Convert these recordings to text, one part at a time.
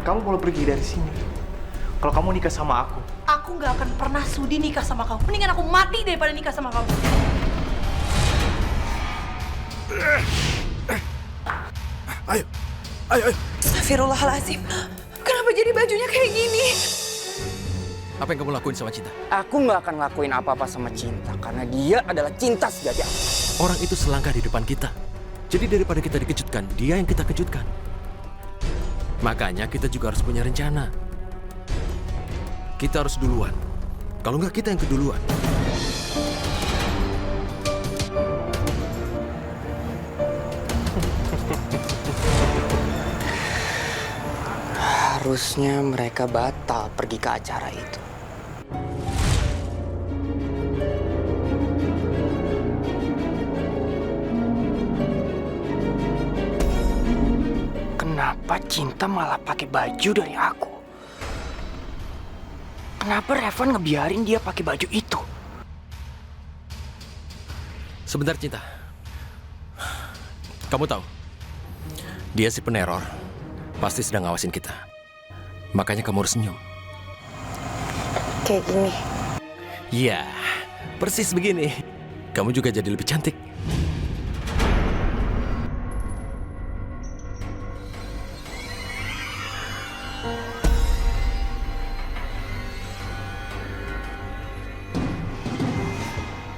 kamu boleh pergi dari sini. Kalau kamu nikah sama Aku nggak akan pernah sudi nikah sama kamu. Mendingan aku mati daripada nikah sama kamu. Ayo, ayo. Astagfirullahaladzim. Kenapa jadi bajunya kayak gini? Apa yang kamu lakuin sama Cinta? Aku nggak akan ngelakuin apa-apa sama Cinta karena dia adalah cinta sejati aku. Orang itu selangkah di depan kita. Jadi daripada kita dikejutkan, dia yang kita kejutkan. Makanya kita juga harus punya rencana. Kita harus duluan. Kalau nggak, kita yang keduluan. Harusnya mereka batal pergi ke acara itu. Kenapa Cinta malah pakai baju dari aku? Kenapa Revan ngebiarin dia pakai baju itu? Sebentar, Cinta. Kamu tahu, dia si peneror. Pasti sedang ngawasin kita. Makanya kamu harus senyum. Kayak gini. Iya, persis begini. Kamu juga jadi lebih cantik.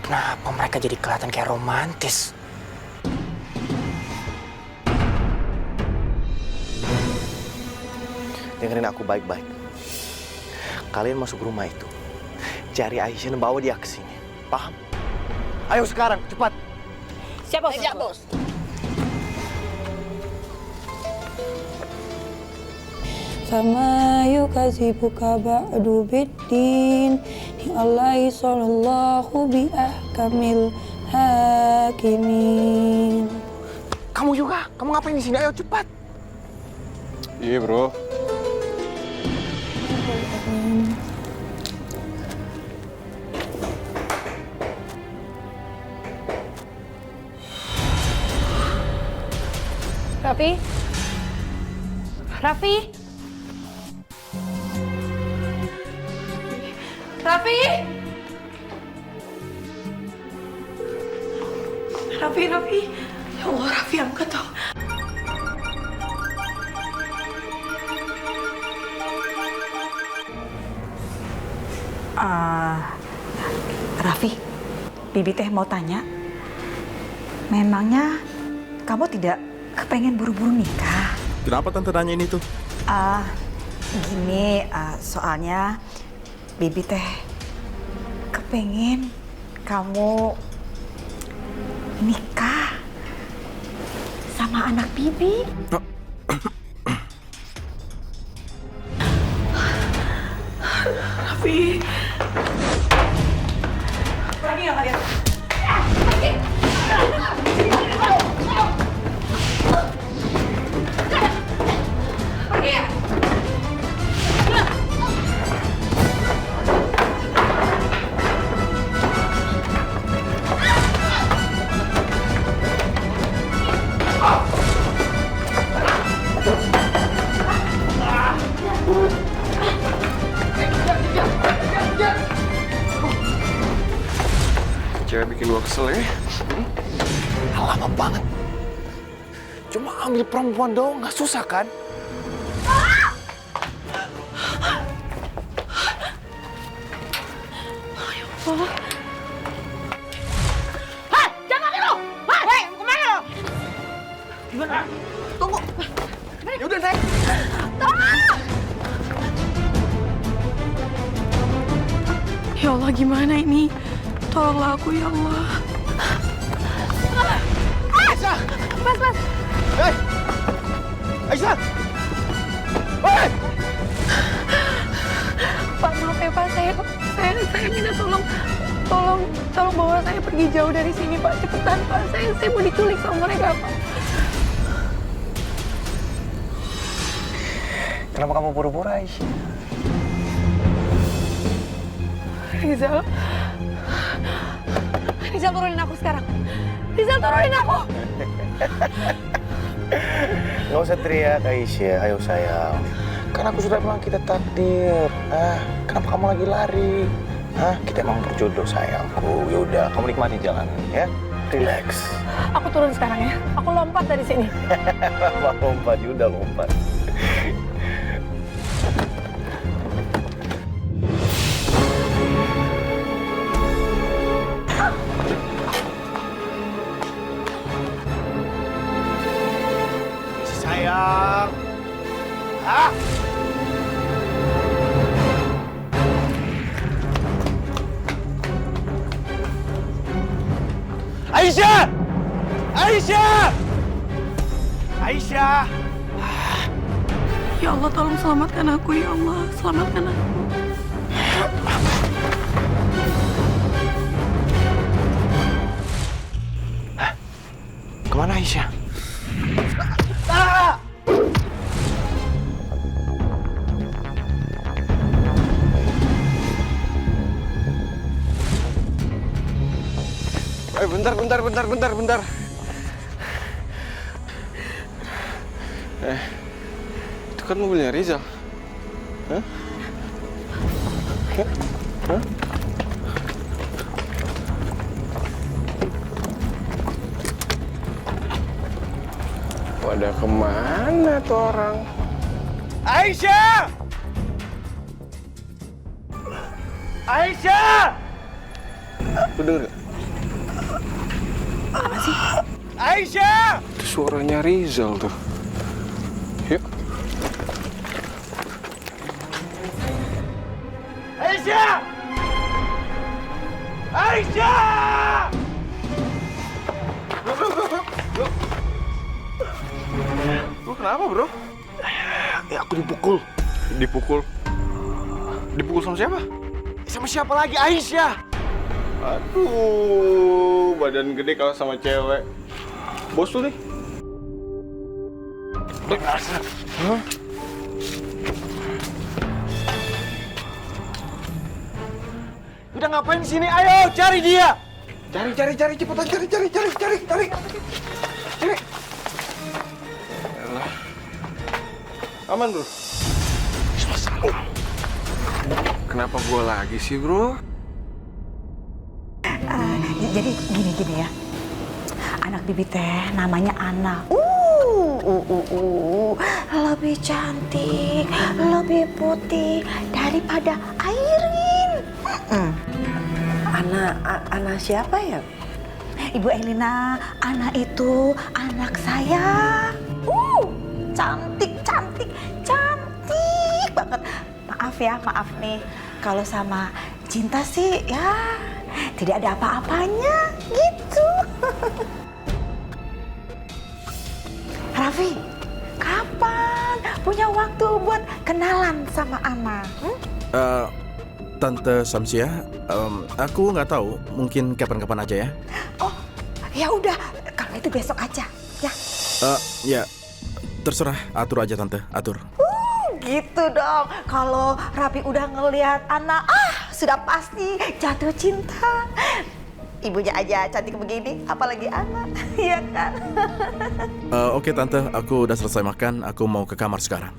Kenapa mereka jadi kelihatan kayak romantis? Dengerin aku baik-baik. Kalian masuk rumah itu, cari Aisyah dan bawa dia ke sini. Paham? Ayo sekarang, cepat. Siap, bos. Siap, bos. Fama yukazibuka ba'du biddin Ni Allahi sallallahu bi ahkamil hakimin. Kamu juga? Kamu ngapain di sini? Ayo cepat. Iya, bro. Raffi? Raffi? Raffi? Raffi? Ya Allah, Raffi, angkat dong. Raffi, Bibi teh mau tanya, memangnya kamu tidak kepengen buru-buru nikah? Kenapa tante nanyain itu? Gini, soalnya Bibi teh kepengen kamu nikah sama anak Bibi. Raffi. Pergi ya kalian. Pergi. Pergi ya. Cewek bikin gua kesel ya. Lama banget. Cuma ambil perempuan doang, nggak susah kan? Jangan lu! Hei, kemana lu? Gimana? Tunggu. Ya udah naik. Ya Allah, gimana ini? Tolonglah aku, ya Allah. Aisyah! Mas. Hei! Aisyah! Hei! Pak, maaf ya Pak, saya minta tolong bawa saya pergi jauh dari sini Pak, cepetan Pak, saya mau diculik sama mereka Pak. Kenapa kamu buru-buru, Aisyah? Rizal turunin aku sekarang. Rizal turunin aku. Nggak usah teriak, Aisyah. Ayo sayang. Kan aku sudah bilang kita takdir. Kenapa kamu lagi lari? Kita emang berjodoh sayangku. Yaudah, kamu nikmati jalan ya. Relax. Aku turun sekarang ya. Aku lompat dari sini. Lompat, udah lompat. Sayang. Aisyah! Aisyah! Aisyah! Ya Allah, tolong selamatkan aku ya Allah. Selamatkan aku. Kemana Aisyah? Bentar. Itu kan mobilnya Rizal. Hah? Pada kemana tuh orang? Aisyah! Aisyah! Lu denger gak? Apa sih? Aisyah! Itu suaranya Rizal tuh. Yuk. Aisyah! Aisyah! Lu kenapa, bro? Ya aku dipukul. Dipukul? Dipukul sama siapa? Sama siapa lagi? Aisyah! Aduh, badan gede kalau sama cewek. Bos tuh nih. Hah? Udah ngapain di sini? Ayo cari dia! Cari, cepetan cari. Yalah. Aman, bro. Kenapa gua lagi sih, bro? Jadi gini ya. Anak bibi teh namanya Ana. Lebih cantik, lebih putih daripada Airin. Ana siapa ya? Ibu Elina, Ana itu anak saya. Cantik banget. Maaf nih. Kalau sama cinta sih ya tidak ada apa-apanya gitu. Raffi, kapan punya waktu buat kenalan sama Ana? Tante Samsia, aku nggak tahu. Mungkin kapan-kapan aja ya. Oh, ya udah. Kalau itu besok aja, ya. Ya, terserah. Atur aja Tante, atur. Gitu dong. Kalau Raffi udah ngelihat Ana, sudah pasti jatuh cinta. Ibunya aja cantik begini, apalagi Ana, iya kan? Oke Tante, aku udah selesai makan. Aku mau ke kamar sekarang.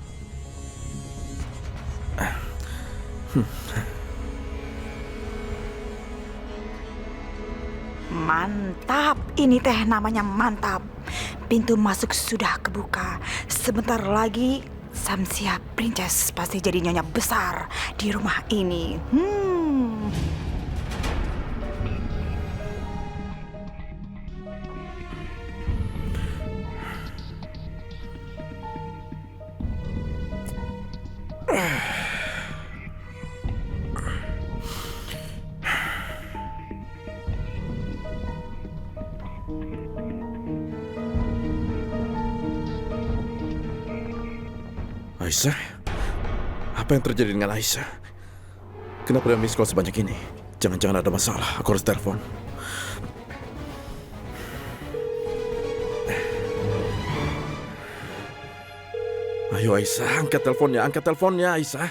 Mantap, ini teh namanya mantap. Pintu masuk sudah kebuka. Sebentar lagi Samsia Princess pasti jadi nyonya besar di rumah ini. Aisyah? Apa yang terjadi dengan Aisyah? Kenapa dia miss call sebanyak ini? Jangan-jangan ada masalah. Aku harus telepon. Ayo Aisyah, angkat teleponnya Aisyah.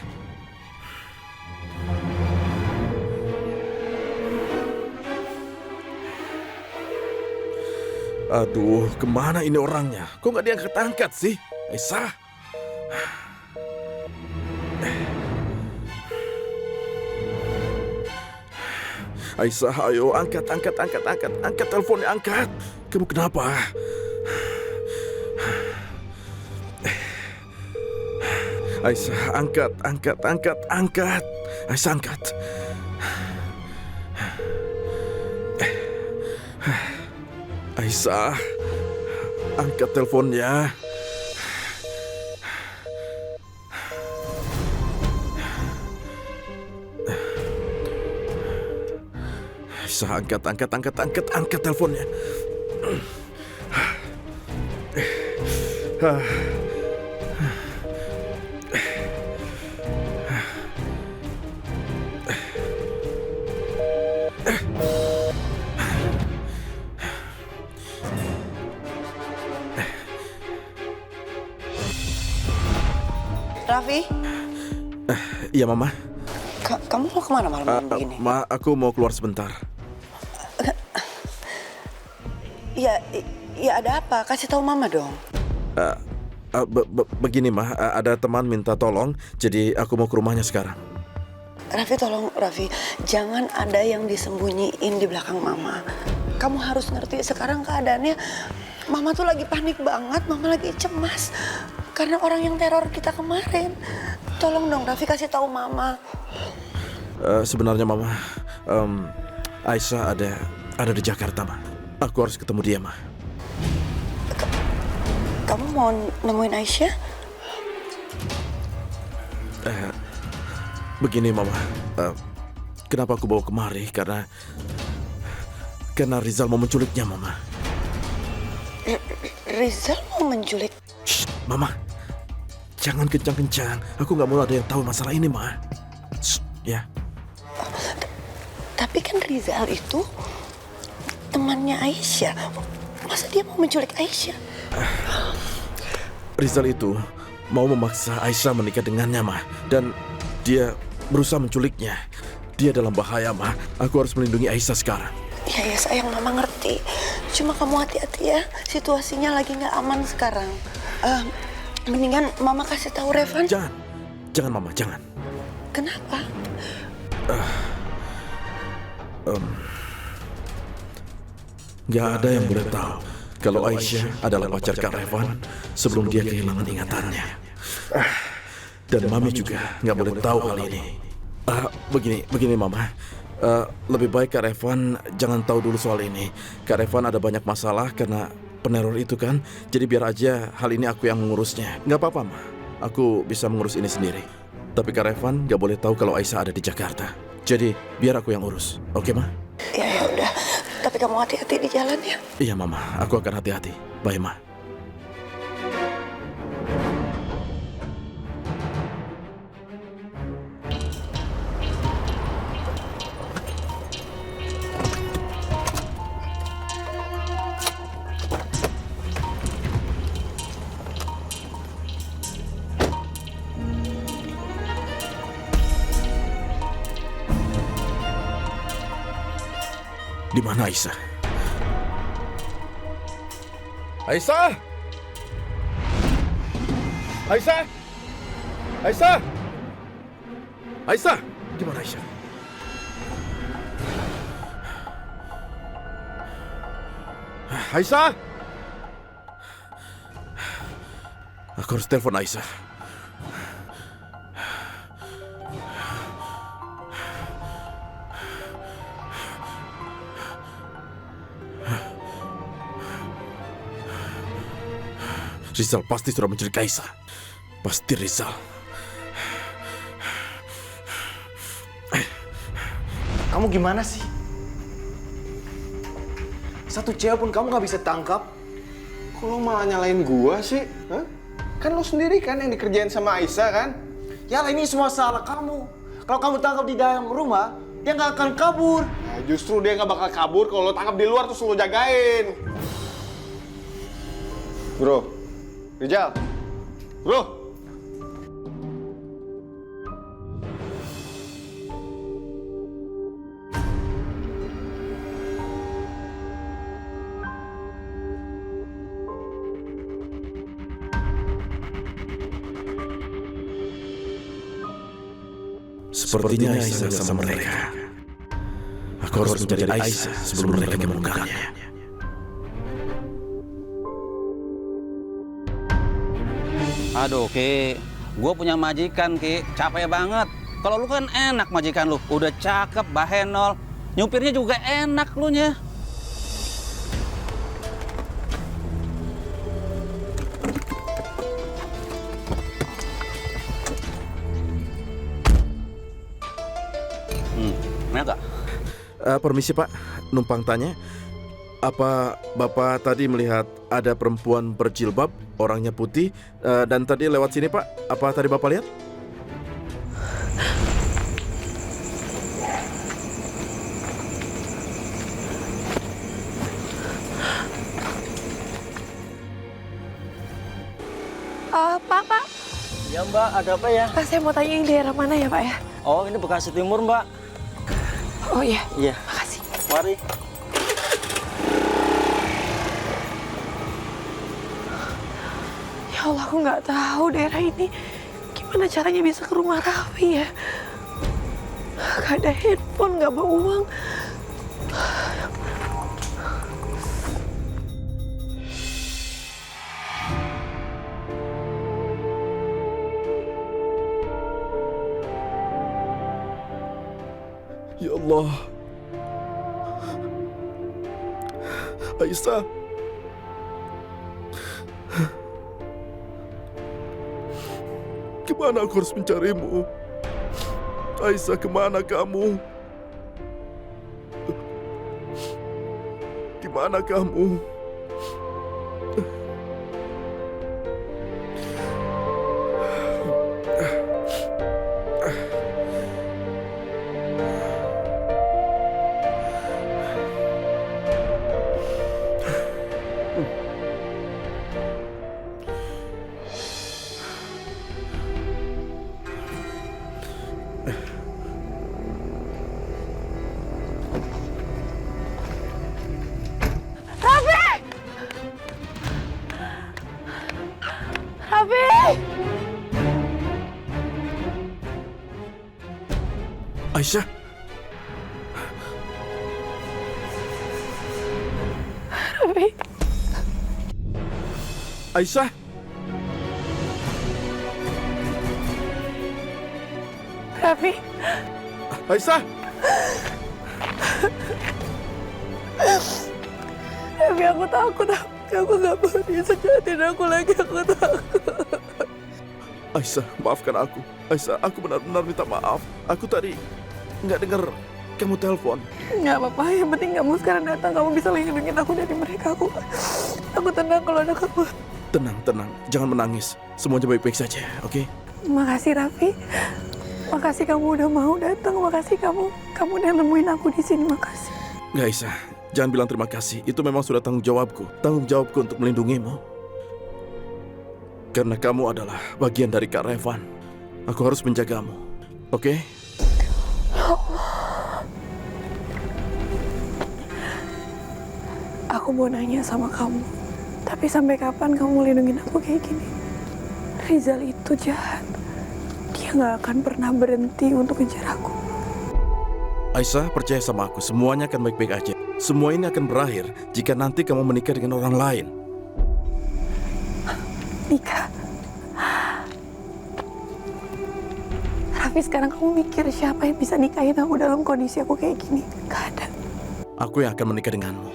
Aduh, kemana ini orangnya? Kok nggak diangkat-angkat sih? Aisyah? Aisyah, ayo angkat teleponnya, angkat. Kamu kenapa? Aisyah, angkat. Aisyah, angkat. Aisyah, angkat teleponnya. Aisyah, angkat teleponnya. Raffi, Iya, Mama. kamu mau kemana malam-malam begini? Ma, aku mau keluar sebentar. Ya ada apa? Kasih tahu Mama dong. Begini, Ma, ada teman minta tolong, jadi aku mau ke rumahnya sekarang. Raffi, tolong Raffi, jangan ada yang disembunyiin di belakang Mama. Kamu harus ngerti sekarang keadaannya. Mama tuh lagi panik banget, Mama lagi cemas karena orang yang teror kita kemarin. Tolong dong Raffi, kasih tahu Mama. Sebenarnya, Mama, Aisyah ada di Jakarta, Ma. Aku harus ketemu dia, Ma. Kamu mau nemuin Aisyah? Begini, Mama. Kenapa aku bawa kemari? Karena Rizal mau menculiknya, Mama. Rizal mau menculik? Shh, Mama. Jangan kencang-kencang. Aku nggak mau ada yang tahu masalah ini, Ma. Shh, ya. Tapi kan Rizal itu temannya Aisyah. Masa dia mau menculik Aisyah? Rizal itu mau memaksa Aisyah menikah dengannya, Ma. Dan dia berusaha menculiknya. Dia dalam bahaya, Ma. Aku harus melindungi Aisyah sekarang. Ya sayang, Mama ngerti. Cuma kamu hati-hati ya. Situasinya lagi nggak aman sekarang. Mendingan Mama kasih tahu Revan. Jangan, Mama, jangan. Kenapa? Nggak ada yang boleh tahu kalau Aisyah adalah pacar Kak Revan sebelum dia kehilangan ingatannya. Dan Mami juga nggak boleh tahu hal ini. Begini, Mama. Lebih baik Kak Revan jangan tahu dulu soal ini. Kak Revan ada banyak masalah karena peneror itu kan. Jadi biar aja hal ini aku yang mengurusnya. Nggak apa-apa, Ma. Aku bisa mengurus ini sendiri. Tapi Kak Revan nggak boleh tahu kalau Aisyah ada di Jakarta. Jadi biar aku yang urus. Oke, Ma? Ya udah. Tapi kamu hati-hati di jalan ya. Iya, Mama. Aku akan hati-hati. Bye, Ma. Di mana Aisyah? Aisyah! Aisyah! Aisyah! Aisyah! Di mana Aisyah? Aisyah! Aku harus telepon Aisyah. Rizal pasti sudah menculik Aisyah. Pasti Rizal. Kamu gimana sih? Satu cewek pun kamu nggak bisa tangkap. Kok lo malah nyalain gua sih? Hah? Kan lo sendiri kan yang dikerjain sama Aisyah kan? Ya ini semua salah kamu. Kalau kamu tangkap di dalam rumah, dia nggak akan kabur. Nah, justru dia nggak bakal kabur kalau lo tangkap di luar terus lo jagain. Bro, Rizal, bro. Sepertinya Aisyah sama mereka. Aku harus mencari Aisyah sebelum mereka menemukannya. Aduh, Ki. Gue punya majikan, Ki. Capek banget. Kalau lu kan enak majikan lu. Udah cakep, bahenol. Nyupirnya juga enak lu nya. Enak gak? Permisi Pak, numpang tanya. Apa Bapak tadi melihat ada perempuan berjilbab, orangnya putih, dan tadi lewat sini Pak? Apa tadi Bapak lihat? Pak. Ya Mbak, ada apa ya? Pak, saya mau tanya ini daerah mana ya Pak ya? Oh, ini Bekasi Timur Mbak. Oh iya. Iya. Makasih. Mari. Ya Allah, aku nggak tahu daerah ini. Gimana caranya bisa ke rumah Raffi ya? Gak ada handphone, nggak bawa uang. Ya Allah. Aisyah. Kemana aku harus mencarimu? Aisyah, kemana kamu? Di mana kamu? Aisyah. Raffi. Aisyah. Raffi. Aisyah. Raffi, aku takut. Aku nggak mau dia sejahatin aku lagi. Aku takut. Aisyah, maafkan aku. Aisyah, aku benar-benar minta maaf. Aku tadi nggak dengar kamu telepon. Nggak apa-apa, yang penting kamu sekarang datang. Kamu bisa lindungin aku dari mereka. Aku tenang kalau ada kamu. Tenang. Jangan menangis. Semuanya baik-baik saja, oke? Makasih Raffi. Makasih kamu udah mau datang. Makasih kamu udah nemuin aku di sini. Makasih. Nggak, Aisyah. Jangan bilang terima kasih. Itu memang sudah tanggung jawabku. Tanggung jawabku untuk melindungimu. Karena kamu adalah bagian dari Kak Revan. Aku harus menjagamu, oke? Aku mau nanya sama kamu. Tapi sampai kapan kamu lindungin aku kayak gini? Rizal itu jahat. Dia nggak akan pernah berhenti untuk ngejar aku. Aisyah, percaya sama aku. Semuanya akan baik-baik aja. Semua ini akan berakhir jika nanti kamu menikah dengan orang lain. Nikah. Raffi, sekarang kamu mikir siapa yang bisa nikahin aku dalam kondisi aku kayak gini? Gak ada. Aku yang akan menikah denganmu.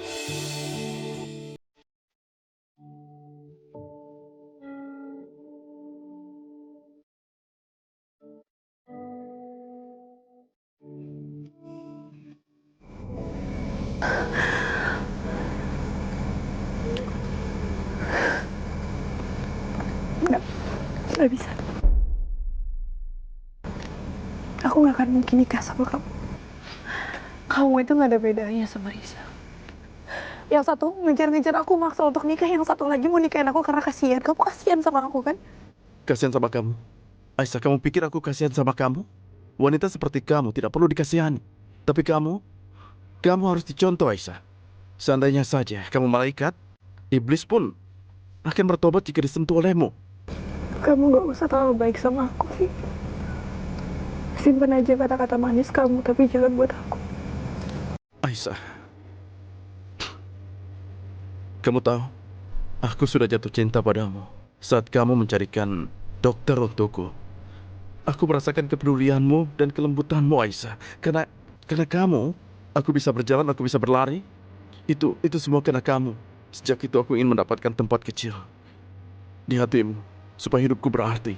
Nggak bisa. Aku nggak akan mungkin nikah sama kamu. Kamu itu nggak ada bedanya sama Risa. Yang satu ngejar-ngejar aku maksa untuk nikah, yang satu lagi mau nikahin aku karena kasihan. Kamu kasihan sama aku kan? Kasihan sama kamu. Aisyah, kamu pikir aku kasihan sama kamu? Wanita seperti kamu tidak perlu dikasihani. Tapi kamu harus dicontoh, Aisyah. Seandainya saja kamu malaikat, iblis pun akan bertobat jika disentuh olehmu. Kamu gak usah terlalu baik sama aku sih. Simpan aja kata-kata manis kamu, tapi jangan buat aku. Aisyah, kamu tahu, aku sudah jatuh cinta padamu saat kamu mencarikan dokter untukku. Aku merasakan kepedulianmu dan kelembutanmu, Aisyah. Karena kamu, aku bisa berjalan, aku bisa berlari. Itu semua karena kamu. Sejak itu aku ingin mendapatkan tempat kecil di hatimu supaya hidupku berarti.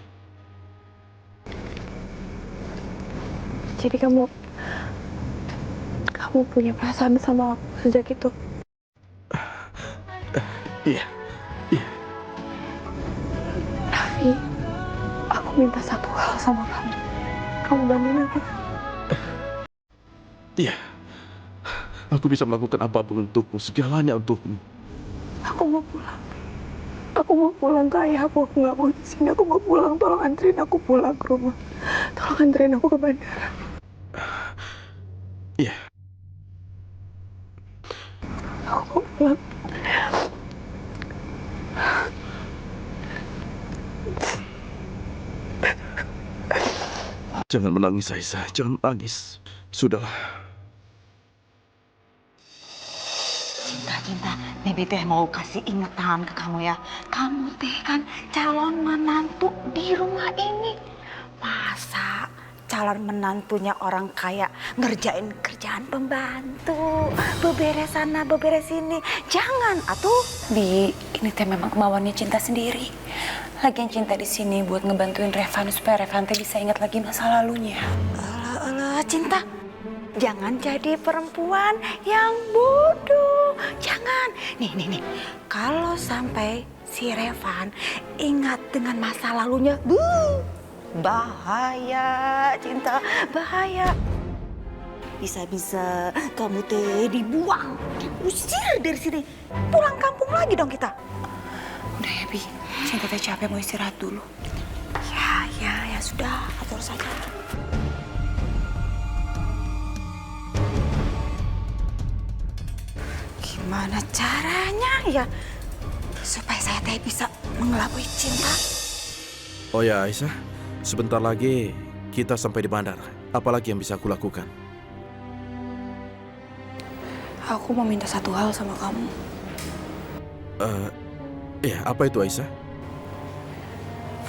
Jadi kamu punya perasaan sama aku sejak itu. Iya. Raffi, aku minta satu hal sama kamu. Kamu bantuin aku. Iya. Aku bisa melakukan apapun untukmu, segalanya untukmu. Aku mau pulang. Aku mau pulang ke ayah aku nggak mau di sini. Aku mau pulang. Tolong anterin aku pulang ke rumah. Tolong anterin aku ke bandara. Iya. Aku mau pulang. Jangan menangis, Aisyah. Jangan menangis. Sudahlah. Cinta, Bibi teh mau kasih ingatan ke kamu ya. Kamu teh kan calon menantu di rumah ini. Masa calon menantunya orang kaya ngerjain kerjaan pembantu, beberes sana, beberes sini. Jangan, atuh. Bi, ini teh memang kemauannya Cinta sendiri. Lagian Cinta di sini buat ngebantuin Revan supaya Revan teh bisa ingat lagi masa lalunya. Alah, Cinta. Jangan jadi perempuan yang bodoh. Jangan. Nih. Kalau sampai si Revan ingat dengan masa lalunya, bahaya, Cinta, bahaya. Bisa-bisa kamu teh dibuang, diusir dari sini. Pulang kampung lagi dong kita. Udah ya, Bi. Cinta teh capek mau istirahat dulu. Ya sudah, atur saja. Gimana caranya ya supaya saya teh bisa mengelabui Cinta? Oh ya, Aisyah. Sebentar lagi kita sampai di bandara. Apalagi yang bisa aku lakukan? Aku mau minta satu hal sama kamu. Ya, apa itu, Aisyah?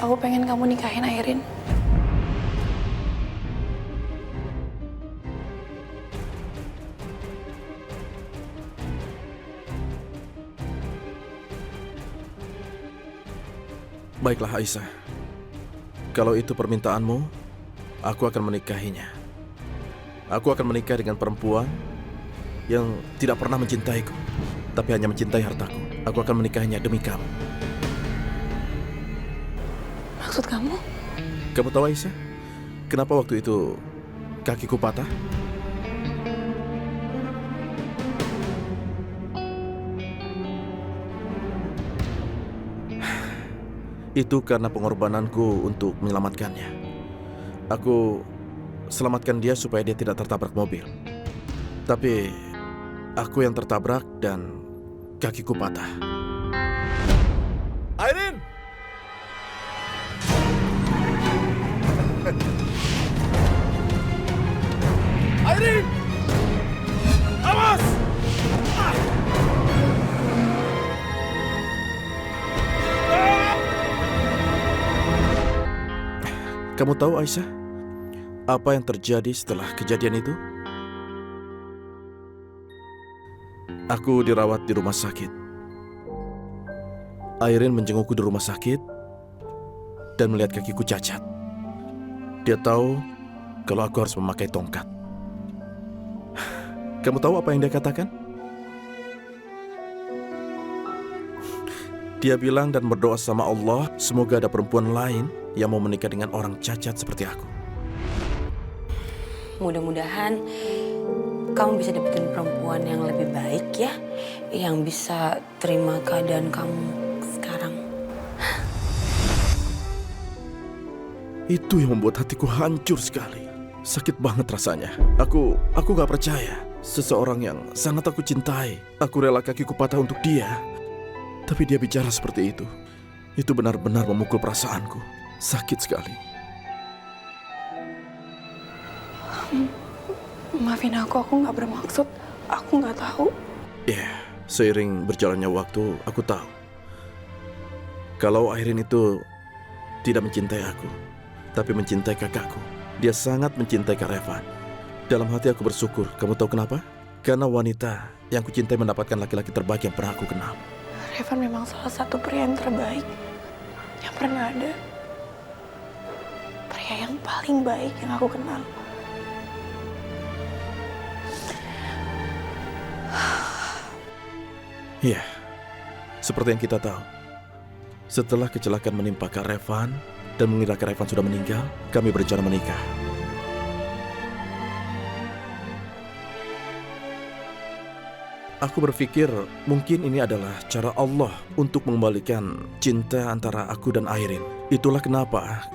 Aku pengen kamu nikahin Airin. Baiklah, Aisyah. Kalau itu permintaanmu, aku akan menikahinya. Aku akan menikah dengan perempuan yang tidak pernah mencintaiku, tapi hanya mencintai hartaku. Aku akan menikahinya demi kamu. Maksud kamu? Kamu tahu, Aisyah, kenapa waktu itu kakiku patah? Itu karena pengorbananku untuk menyelamatkannya. Aku selamatkan dia supaya dia tidak tertabrak mobil. Tapi aku yang tertabrak dan kakiku patah. Airin! Airin! Awas! Kamu tahu, Aisyah, apa yang terjadi setelah kejadian itu? Aku dirawat di rumah sakit. Airin menjengukku di rumah sakit dan melihat kakiku cacat. Dia tahu kalau aku harus memakai tongkat. Kamu tahu apa yang dia katakan? Dia bilang dan berdoa sama Allah, semoga ada perempuan lain yang mau menikah dengan orang cacat seperti aku. Mudah-mudahan kamu bisa dapetin perempuan yang lebih baik ya, yang bisa terima keadaan kamu sekarang. Itu yang membuat hatiku hancur sekali. Sakit banget rasanya. Aku gak percaya. Seseorang yang sangat aku cintai, aku rela kakiku patah untuk dia. Tapi dia bicara seperti itu. Itu benar-benar memukul perasaanku. Sakit sekali. Maafin aku gak bermaksud. Aku nggak tahu. Ya, seiring berjalannya waktu, aku tahu kalau Airin itu tidak mencintai aku, tapi mencintai kakakku. Dia sangat mencintai Kak Revan. Dalam hati aku bersyukur. Kamu tahu kenapa? Karena wanita yang kucintai mendapatkan laki-laki terbaik yang pernah aku kenal. Revan memang salah satu pria yang terbaik yang pernah ada. Pria yang paling baik yang aku kenal. Iya, seperti yang kita tahu. Setelah kecelakaan menimpa Kak Revan dan mengira Kak Revan sudah meninggal, kami berencana menikah. Aku berpikir mungkin ini adalah cara Allah untuk mengembalikan cinta antara aku dan Airin. Itulah kenapa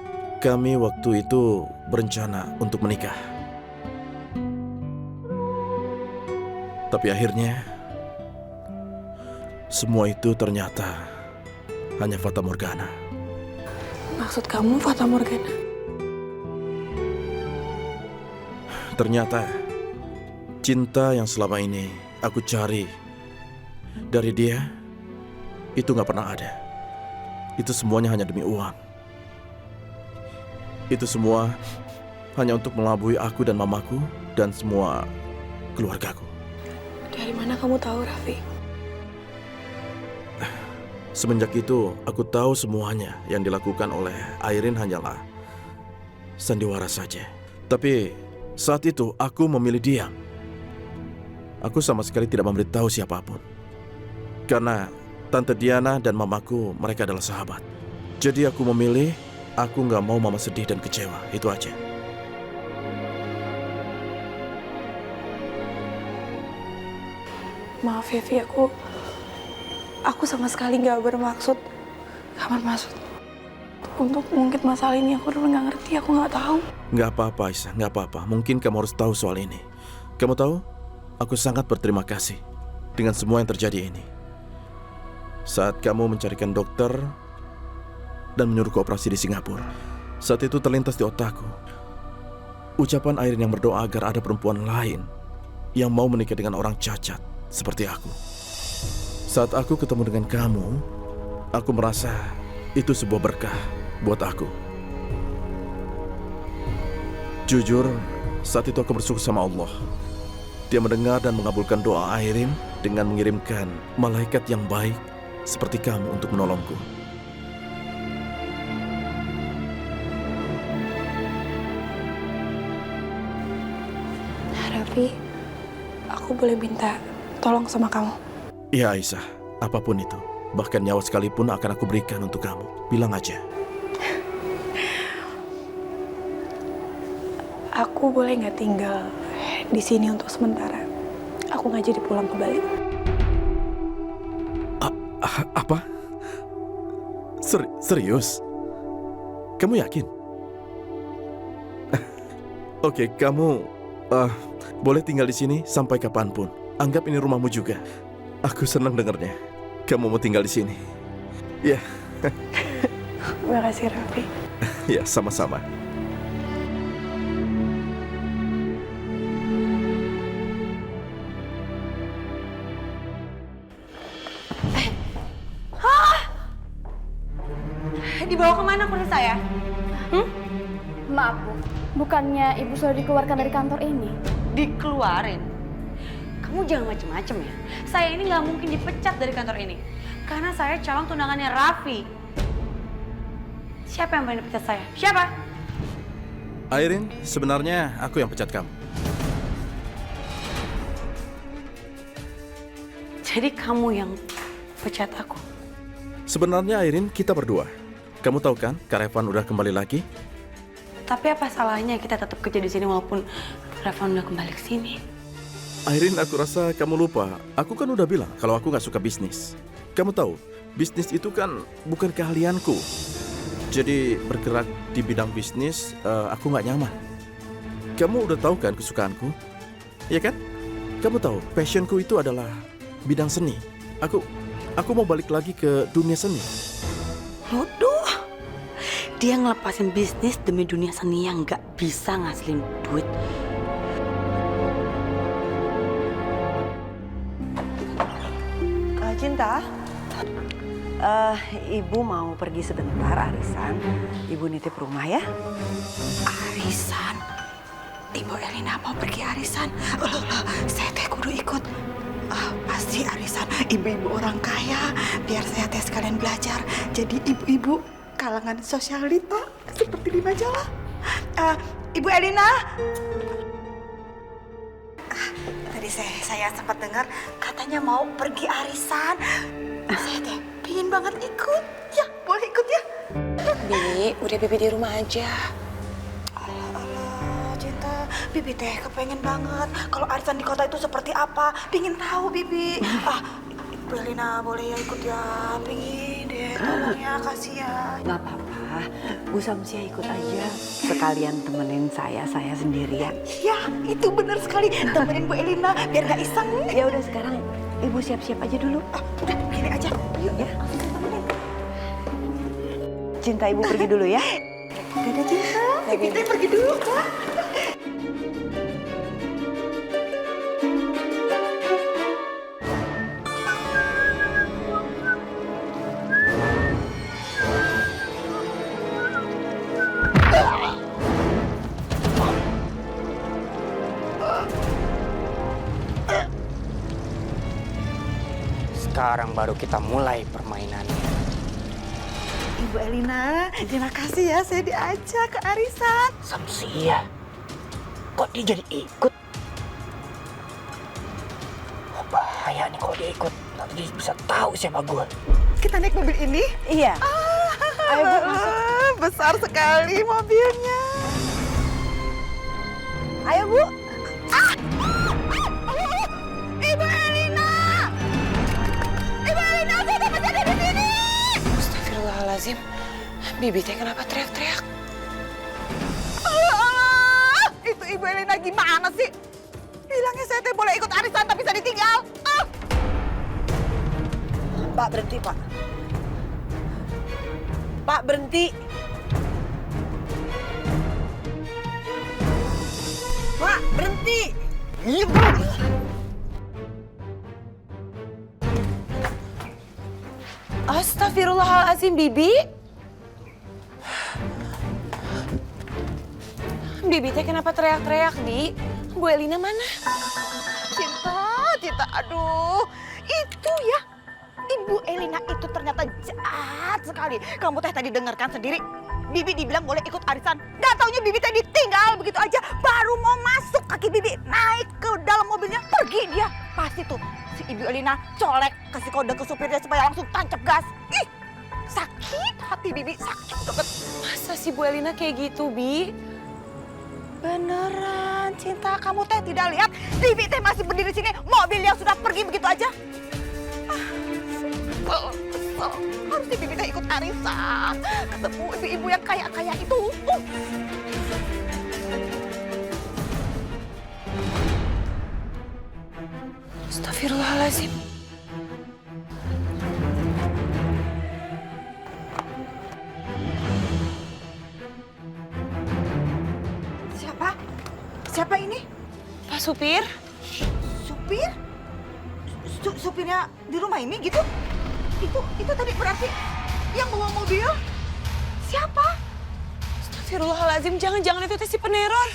kami waktu itu berencana untuk menikah. Tapi akhirnya semua itu ternyata hanya fata morgana. Maksud kamu fata morgana? Ternyata cinta yang selama ini aku cari dari dia itu gak pernah ada. Itu semuanya hanya demi uang. Itu semua hanya untuk melabui aku dan mamaku dan semua keluargaku. Dari mana kamu tahu, Raffi? Semenjak itu aku tahu semuanya yang dilakukan oleh Airin hanyalah sandiwara saja. Tapi saat itu aku memilih diam. Aku sama sekali tidak memberitahu siapapun. Karena Tante Diana dan mamaku, mereka adalah sahabat. Jadi aku memilih, aku nggak mau mama sedih dan kecewa. Itu aja. Maaf ya, Vi, aku sama sekali nggak bermaksud untuk mengungkit masalah ini. Aku udah nggak ngerti, aku nggak tahu. Nggak apa-apa, Aisyah, nggak apa-apa. Mungkin kamu harus tahu soal ini. Kamu tahu, aku sangat berterima kasih dengan semua yang terjadi ini. Saat kamu mencarikan dokter dan menyuruhku operasi di Singapura, saat itu terlintas di otakku ucapan Airin yang berdoa agar ada perempuan lain yang mau menikah dengan orang cacat seperti aku. Saat aku ketemu dengan kamu, aku merasa itu sebuah berkah buat aku. Jujur, saat itu aku bersyukur sama Allah. Dia mendengar dan mengabulkan doa Airin dengan mengirimkan malaikat yang baik seperti kamu untuk menolongku. Raffi, aku boleh minta tolong sama kamu? Ya Aisyah, apapun itu, bahkan nyawa sekalipun akan aku berikan untuk kamu. Bilang aja. Aku boleh nggak tinggal di sini untuk sementara? Aku nggak jadi pulang ke Bali. Apa? Serius? Kamu yakin? Oke, kamu boleh tinggal di sini sampai kapanpun. Anggap ini rumahmu juga. Aku senang dengarnya. Kamu mau tinggal di sini. Ya. Terima kasih, Raffi. Ya, sama-sama. Dibawa kemana kursi saya? Maaf, Bu. Bukannya Ibu sudah dikeluarkan dari kantor ini? Dikeluarin? Kamu jangan macem-macem ya. Saya ini nggak mungkin dipecat dari kantor ini. Karena saya calon tunangannya Raffi. Siapa yang berani pecat saya? Siapa? Airin, sebenarnya aku yang pecat kamu. Jadi kamu yang pecat aku? Sebenarnya Airin, kita berdua. Kamu tahu kan, Kak Revan udah kembali lagi? Tapi apa salahnya kita tetap kerja di sini walaupun Revan udah kembali ke sini? Airin, aku rasa kamu lupa. Aku kan udah bilang kalau aku nggak suka bisnis. Kamu tahu, bisnis itu kan bukan keahlianku. Jadi bergerak di bidang bisnis, aku nggak nyaman. Kamu udah tahu kan kesukaanku? Ya kan? Kamu tahu, passionku itu adalah bidang seni. Aku mau balik lagi ke dunia seni. Waduh, dia ngelepasin bisnis demi dunia seni yang nggak bisa ngasilin duit. Ibu mau pergi sebentar arisan. Ibu nitip rumah ya. Arisan? Ibu Elina mau pergi arisan? Loh, saya teh kudu ikut. Pasti arisan ibu-ibu orang kaya. Biar saya teh sekalian belajar jadi ibu-ibu kalangan sosialita seperti di majalah. Ibu Elina. Tadi saya sempat dengar katanya mau pergi arisan. Saya teh pingin banget ikut. Ya, boleh ikut ya? Bi, udah Bibi di rumah aja. Alah, Cinta. Bibi teh kepengen banget kalau arisan di kota itu seperti apa. Pingin tahu, Bibi. Ibu Elina boleh ya ikut ya? Pingin deh, tolong ya, kasihan. Gak apa-apa, Bu Samsia ikut aja. Sekalian temenin saya sendirian. Ya, itu benar sekali. Temenin Bu Elina biar gak iseng. Ya udah sekarang Ibu siap-siap aja dulu. Udah, begini aja. Yuk ya, langsung temenin. Cinta Ibu pergi dulu ya. Dadah Cinta. Bibi teh pergi dulu, Kak. Sekarang baru kita mulai permainannya. Ibu Elina, terima kasih ya saya diajak ke arisan. Samsia, kok dia jadi ikut? Oh, bahaya nih kalau dia ikut. Nanti dia bisa tahu siapa gue. Kita naik mobil ini? Iya. Ayo Bu, masuk. Besar sekali mobilnya. Ayo Bu. Ibu Elina! Ibu Elina, saya masih ada di sini! Astagfirullahaladzim, Bibi teh kenapa teriak-teriak? Allah! Itu Ibu Elina gimana sih? Bilangnya saya teh boleh ikut arisan tapi saya ditinggal. Pak, berhenti, Pak. Pak, berhenti. Pak, berhenti. Iya, Bang. Astagfirullahaladzim, Bibi. Bibi teh kenapa teriak-teriak, Di? Bu Elina mana? Cinta, aduh. Itu ya, Ibu Elina itu ternyata jahat sekali. Kamu teh tadi dengarkan sendiri. Bibi dibilang boleh ikut arisan. Gak taunya Bibi teh ditinggal begitu aja. Baru mau masuk kaki Bibi naik ke dalam mobilnya, pergi dia. Pasti tuh si Ibu Elina colek kasih kode ke supirnya supaya langsung tancap gas. Ih, sakit hati Bibi, sakit banget. Masa si Bu Elina kayak gitu, Bi? Beneran, Cinta, kamu teh tidak lihat Bibi teh masih berdiri sini, mobilnya sudah pergi begitu aja. Harusnya Bibi teh ikut arisan, ketemu ibu-ibu yang kaya-kaya itu. Astagfirullahaladzim. Siapa ini? Pak Supir. Supir? Supirnya di rumah ini gitu? Itu tadi berarti yang bawa mobil? Siapa? Astagfirullahaladzim, jangan-jangan itu si peneror.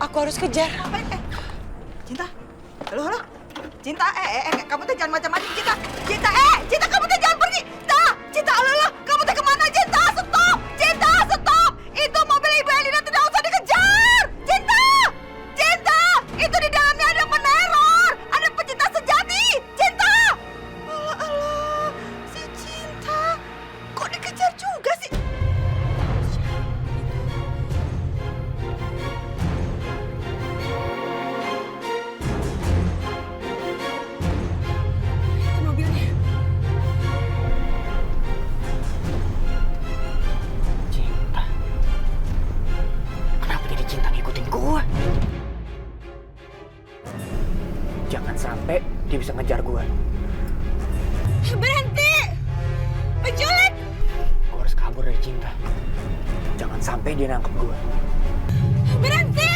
Aku harus kejar. Ngapain? Cinta? Halo? Cinta, kamu tuh jangan macam-macam, Cinta. Cinta, kamu tuh jangan pergi. Cinta, halo, kamu tuh kemana, Cinta? Stop! Cinta, stop! Itu mobil Ibu Elina tidak usah dikejar! Cinta! Itu di dalamnya ada peneror! Ada pecinta sejati! Cinta! Alah, si Cinta. Kok dikejar juga sih? Mobilnya. Cinta. Kenapa jadi Cinta ngikutin gua? Jangan sampai dia bisa ngejar gua. Berhenti! Penculik! Gua harus kabur dari Cinta. Jangan sampai dia nangkep gua. Berhenti!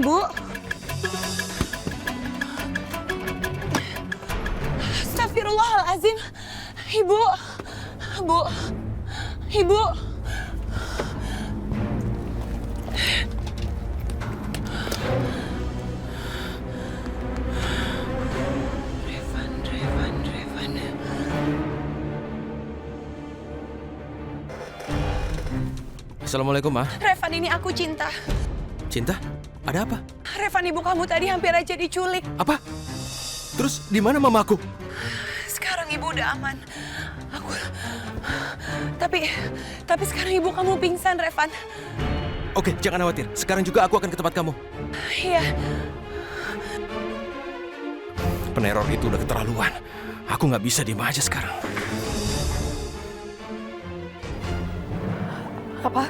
Ibu. Astagfirullahaladzim. Ibu. Bu. Ibu. Revan. Assalamualaikum, Ma. Revan, ini aku Cinta. Cinta? Ada apa? Revan, ibu kamu tadi hampir aja diculik. Apa? Terus di mana mamaku? Sekarang ibu udah aman. Tapi sekarang ibu kamu pingsan, Revan. Oke, jangan khawatir. Sekarang juga aku akan ke tempat kamu. Iya. Peneror itu udah keterlaluan. Aku nggak bisa diem aja sekarang. Apa?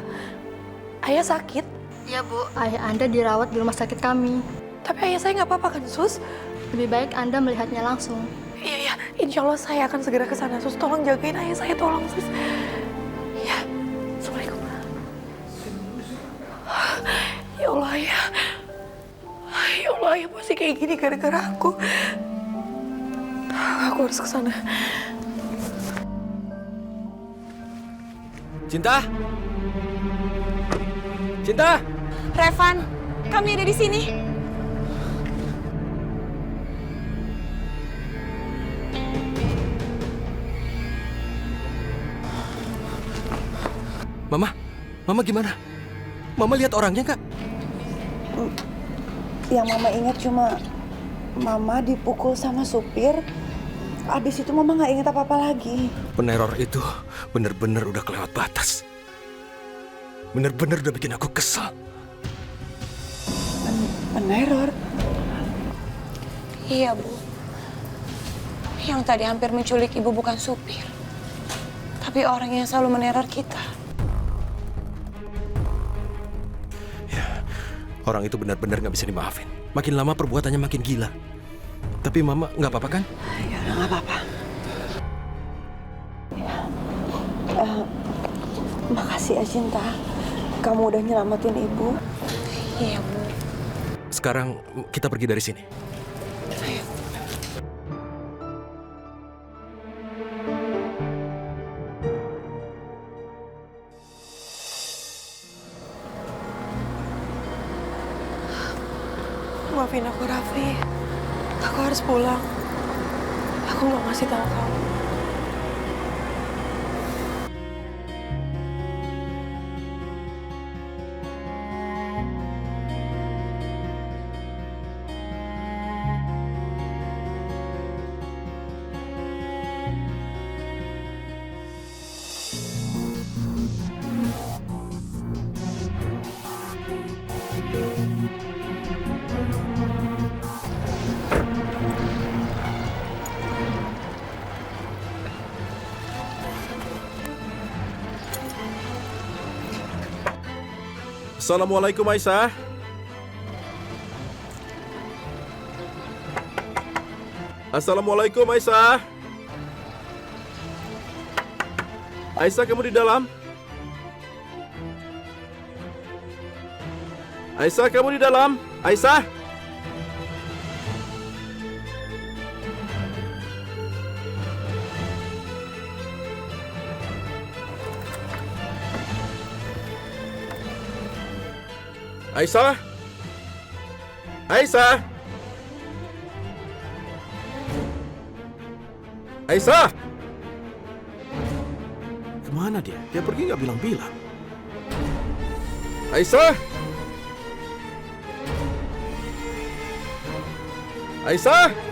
Ayah sakit? Ya Bu, ayah Anda dirawat di rumah sakit kami. Tapi ayah saya nggak apa-apa kan, Sus? Lebih baik Anda melihatnya langsung. Iya. Insya Allah saya akan segera ke sana, Sus. Tolong jagain ayah saya, tolong, Sus. Ya. Assalamualaikum. Ya Allah, ayah. Ya Allah, ayah pasti kayak gini gara-gara aku. Aku harus ke sana. Cinta? Cinta? Revan, kami ada di sini. Mama gimana? Mama lihat orangnya nggak? Yang Mama ingat cuma Mama dipukul sama supir. Abis itu Mama nggak ingat apa-apa lagi. Peneror itu bener-bener udah kelewat batas. Bener-bener udah bikin aku kesal. Peneror? Iya, Bu. Yang tadi hampir menculik Ibu bukan supir. Tapi orang yang selalu meneror kita. Orang itu benar-benar nggak bisa dimaafin. Makin lama perbuatannya makin gila. Tapi Mama nggak apa-apa kan? Ya udah nggak apa-apa. Makasih ya Cinta. Kamu udah nyelamatin Ibu. Iya, Bu. Sekarang kita pergi dari sini. Ayo. Maafin aku, Raffi. Aku harus pulang. Aku nggak ngasih tahu kamu. Assalamualaikum Aisyah. Assalamualaikum Aisyah. Aisyah, kamu di dalam? Aisyah, kamu di dalam? Aisyah? Aisyah? Aisyah? Aisyah? Kemana dia? Dia pergi nggak bilang-bilang. Aisyah? Aisyah?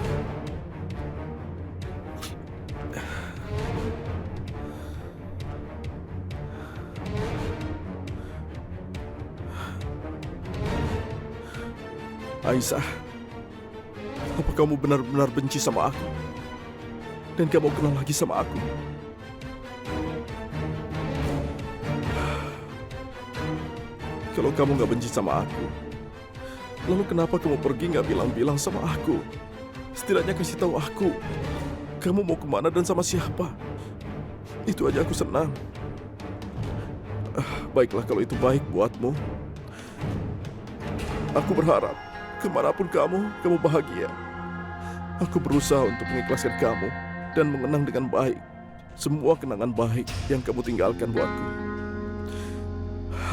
Aisyah, apa kamu benar-benar benci sama aku? Dan kamu kenal lagi sama aku? Kalau kamu nggak benci sama aku, lalu kenapa kamu pergi nggak bilang-bilang sama aku? Setidaknya kasih tahu aku, kamu mau kemana dan sama siapa? Itu aja aku senang. Baiklah kalau itu baik buatmu. Aku berharap kemanapun kamu bahagia. Aku berusaha untuk mengikhlaskan kamu dan mengenang dengan baik semua kenangan baik yang kamu tinggalkan buatku.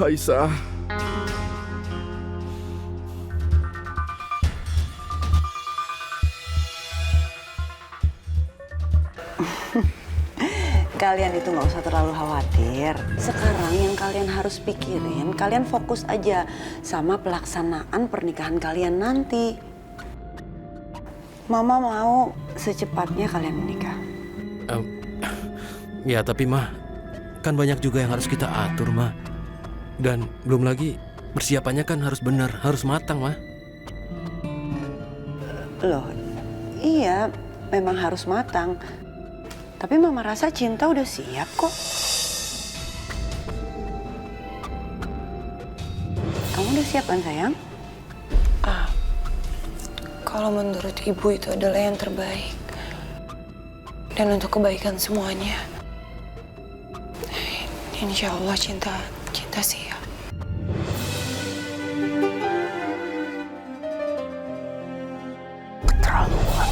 Aisyah. Kalian itu nggak usah terlalu khawatir. Sekarang yang kalian harus pikirin, kalian fokus aja sama pelaksanaan pernikahan kalian nanti. Mama mau secepatnya kalian menikah. Ya tapi Ma, kan banyak juga yang harus kita atur Ma. Dan belum lagi persiapannya kan harus benar, harus matang Ma. Loh, iya memang harus matang. Tapi Mama rasa Cinta udah siap kok. Kamu udah siap kan sayang? Kalau menurut ibu itu adalah yang terbaik. Dan untuk kebaikan semuanya. Insya Allah Cinta siap. Keterlaluan.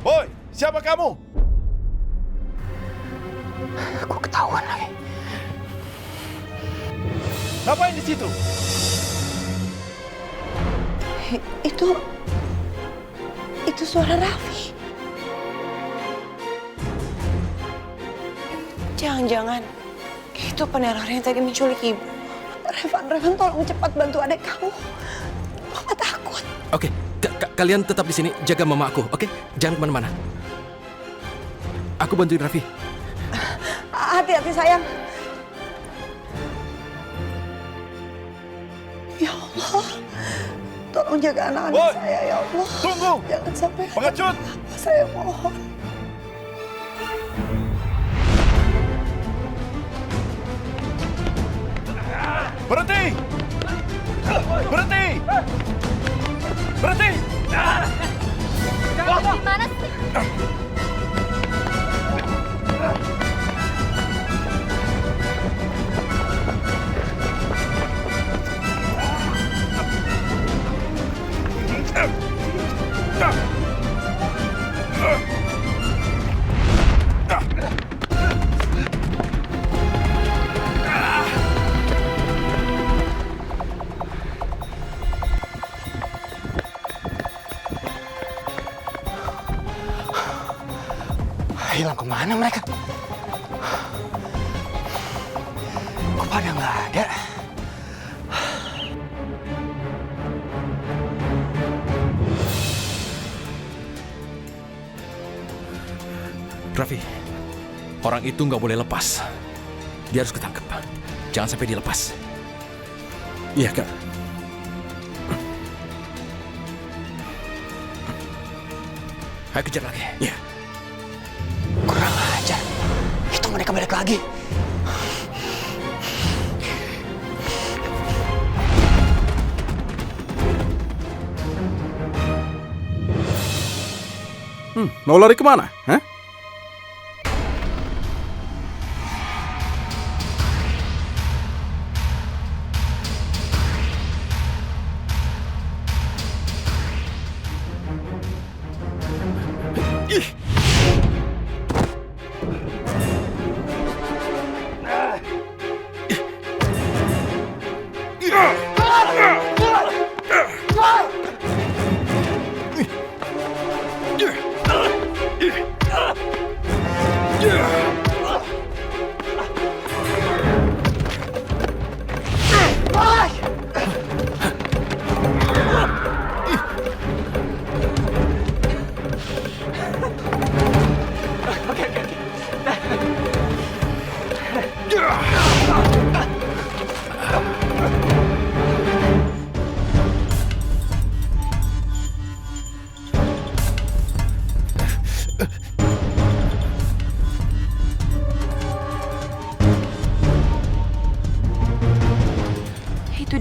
Woi, siapa kamu? Gue ketahuan lagi. Ngapain di situ? Itu suara Raffi. Jangan-jangan itu peneror yang tadi menculik ibu. Revan tolong cepat bantu adik kamu. Mama takut. Oke, kalian tetap di sini jaga mama aku, oke? Jangan kemana-mana. Aku bantuin Raffi. Hati-hati sayang. Ya Allah, tolong jaga anak-anak saya ya Allah. Tunggu. Jangan sampai Pengecut. Saya mohon. Berhenti! Berhenti! Berhenti! Gimana sih? Hilang kemana mereka? Kok pada nggak ada? Raffi, orang itu nggak boleh lepas. Dia harus ketangkep. Jangan sampai dilepas. Iya, Kak. Ayo kejar lagi. Iya. Kurang ajar. Itu mereka balik lagi. Mau lari kemana? Hah?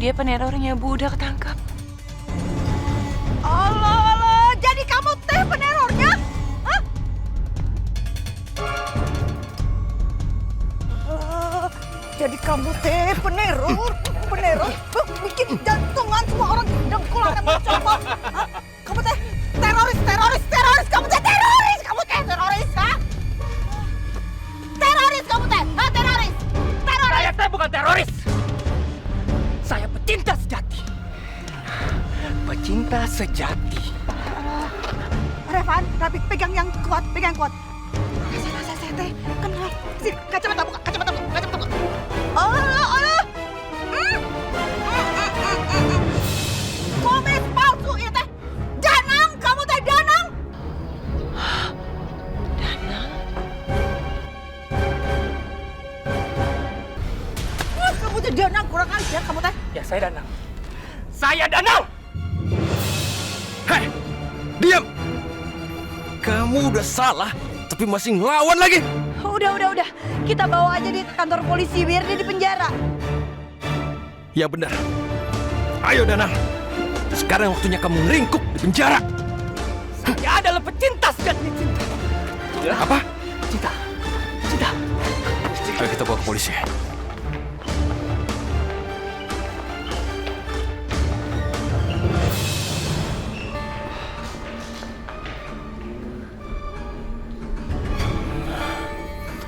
dia penerornya, Bu. Udah ketangkap. Allah, jadi kamu teh penerornya? Hah? Jadi kamu teh peneror? Bikin jantungan semua orang dengkul ada mencoba. Kamu teh teroris. Kamu teh teroris. Kamu teh teroris, ha? Teroris kamu teh, ha? Teroris. Saya teh bukan teroris. Saya pecinta sejati. Pecinta sejati. Revan, tapi pegang yang kuat. Saya teh kenal. Sini, kacamata buka. Allah. Komis palsu ya teh. Danang, kamu teh Danang. Kamu teh Danang, kurang ajar kamu teh. Ya, saya Danang. Saya Danang! Hei, diam! Kamu udah salah, tapi masih ngelawan lagi. Udah. Kita bawa aja dia ke kantor polisi biar dia di penjara. Ya benar. Ayo Danang. Sekarang waktunya kamu ngeringkuk di penjara. Saya adalah pecinta sejati cinta. Apa? Cinta. Ayo kita bawa ke polisi.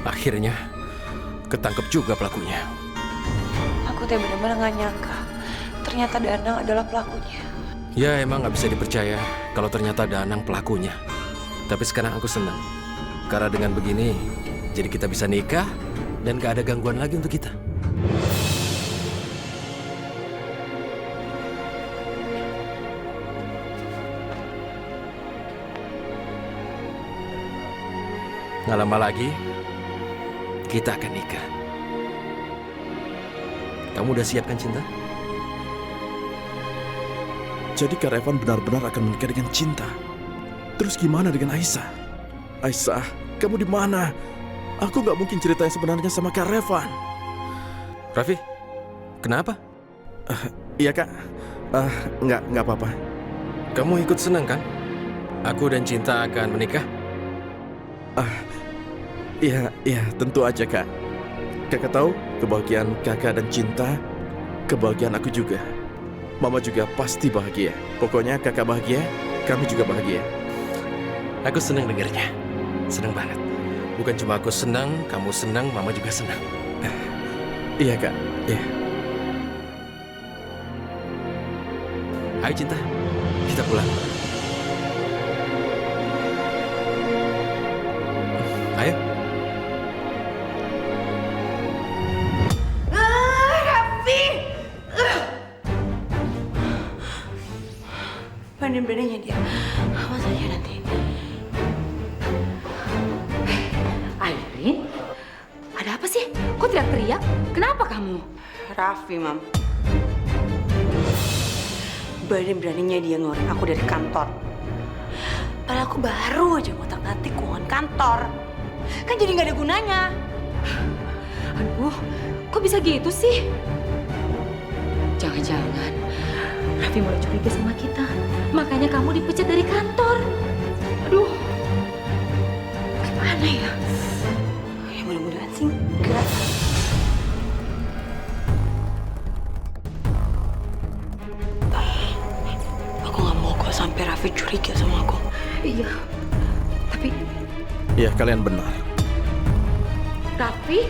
Akhirnya ketangkep juga pelakunya. Aku teh bener-bener gak nyangka. Ternyata Danang adalah pelakunya. Ya emang nggak bisa dipercaya kalau ternyata Danang pelakunya. Tapi sekarang aku senang. Karena dengan begini, jadi kita bisa nikah dan gak ada gangguan lagi untuk kita. Nggak lama lagi, kita akan nikah. Kamu udah siap kan, Cinta? Jadi Kak Revan benar-benar akan menikah dengan Cinta. Terus gimana dengan Aisyah? Aisyah, kamu di mana? Aku nggak mungkin cerita yang sebenarnya sama Kak Revan. Raffi, kenapa? Iya Kak, nggak apa-apa. Kamu ikut senang kan? Aku dan Cinta akan menikah? Iya, tentu aja Kak. Kakak tahu kebahagiaan Kakak dan Cinta, kebahagiaan aku juga. Mama juga pasti bahagia. Pokoknya Kakak bahagia, kami juga bahagia. Aku senang dengarnya. Senang banget. Bukan cuma aku senang, kamu senang, Mama juga senang. Iya Kak, iya. Ayo Cinta, kita pulang. Ayo. Raffi! Berani-beraninya dia. Awas aja nanti. Airin, ada apa sih? Kok teriak-teriak? Kenapa kamu? Raffi, Mam. Berani-beraninya dia ngeluarin aku dari kantor. Padahal aku baru aja ngotak-ngatik keuangan kantor. Kan jadi nggak ada gunanya. Aduh, kok bisa gitu sih? Jangan-jangan Raffi mulai curiga sama kita. Makanya kamu dipecat dari kantor. Aduh, gimana ya? Ya mudah-mudahan sih enggak. Aku nggak mau kok sampai Raffi curiga sama aku. Iya, tapi Iya, kalian benar. Raffi